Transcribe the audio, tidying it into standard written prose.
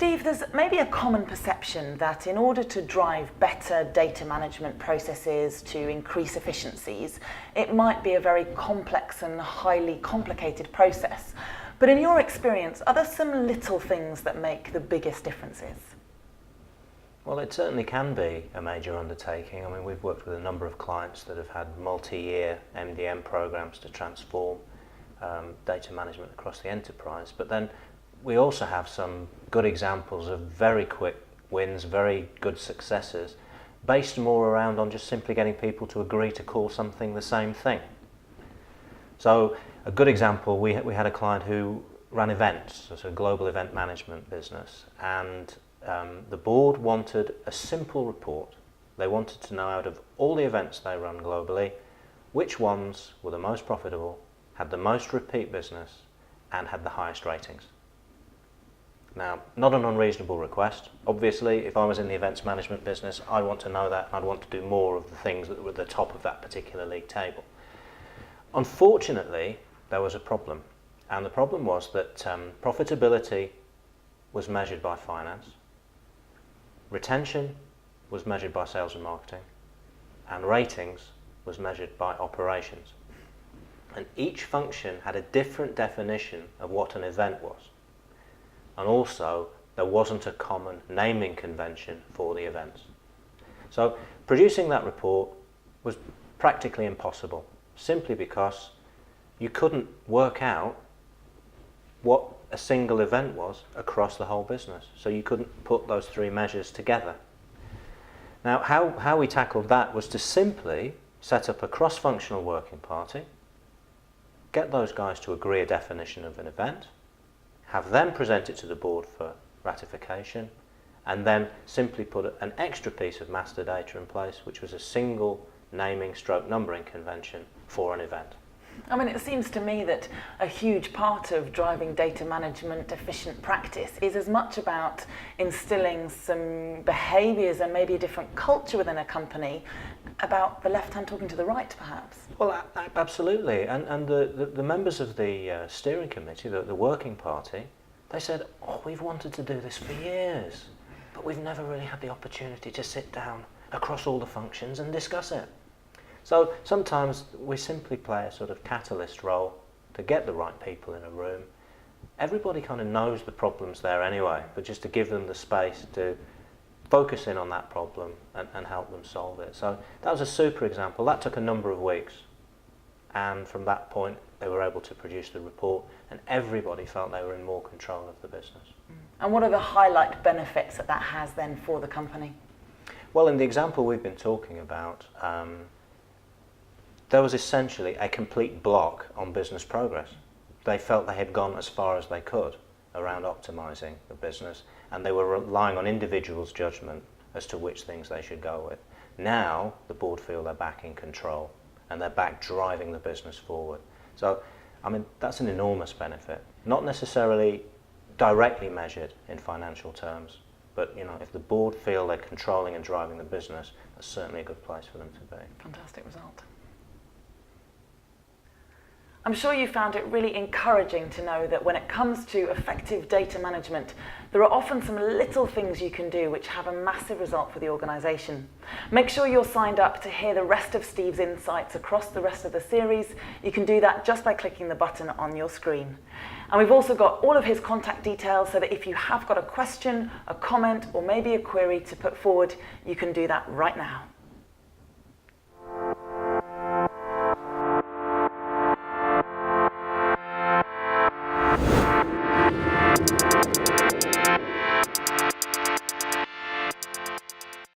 Steve, there's maybe a common perception that in order to drive better data management processes to increase efficiencies, it might be a very complex and highly complicated process. But in your experience, are there some little things that make the biggest differences? Well, it certainly can be a major undertaking. I mean, we've worked with a number of clients that have had multi-year MDM programs to transform data management across the enterprise. But then we also have some good examples of very quick wins, very good successes, based more around on just simply getting people to agree to call something the same thing. So a good example, we had a client who ran events, so a global event management business, and the board wanted a simple report. They wanted to know, out of all the events they run globally, which ones were the most profitable, had the most repeat business, and had the highest ratings. Now, not an unreasonable request. Obviously, if I was in the events management business, I'd want to know that, and I'd want to do more of the things that were at the top of that particular league table. Unfortunately, there was a problem, and the problem was that profitability was measured by finance, retention was measured by sales and marketing, and ratings was measured by operations. And each function had a different definition of what an event was. And also, there wasn't a common naming convention for the events. So producing that report was practically impossible, simply because you couldn't work out what a single event was across the whole business. So you couldn't put those three measures together. Now, how we tackled that was to simply set up a cross-functional working party, get those guys to agree a definition of an event, have them present it to the board for ratification, and then simply put an extra piece of master data in place, which was a single naming stroke numbering convention for an event. I mean, it seems to me that a huge part of driving data management efficient practice is as much about instilling some behaviours and maybe a different culture within a company, about the left hand talking to the right, perhaps. Well, absolutely. And the members of the steering committee, the working party, they said, oh, we've wanted to do this for years, but we've never really had the opportunity to sit down across all the functions and discuss it. So sometimes we simply play a sort of catalyst role to get the right people in a room. Everybody kind of knows the problem's there anyway, but just to give them the space to focus in on that problem and help them solve it. So that was a super example. That took a number of weeks, and from that point they were able to produce the report, and everybody felt they were in more control of the business. And what are the highlight benefits that that has then for the company? Well, in the example we've been talking about, there was essentially a complete block on business progress. They felt they had gone as far as they could around optimizing the business, and they were relying on individuals' judgment as to which things they should go with. Now, the board feel they're back in control, and they're back driving the business forward. So, I mean, that's an enormous benefit. Not necessarily directly measured in financial terms, but, you know, if the board feel they're controlling and driving the business, that's certainly a good place for them to be. Fantastic result. I'm sure you found it really encouraging to know that when it comes to effective data management, there are often some little things you can do which have a massive result for the organisation. Make sure you're signed up to hear the rest of Steve's insights across the rest of the series. You can do that just by clicking the button on your screen. And we've also got all of his contact details so that if you have got a question, a comment, or maybe a query to put forward, you can do that right now.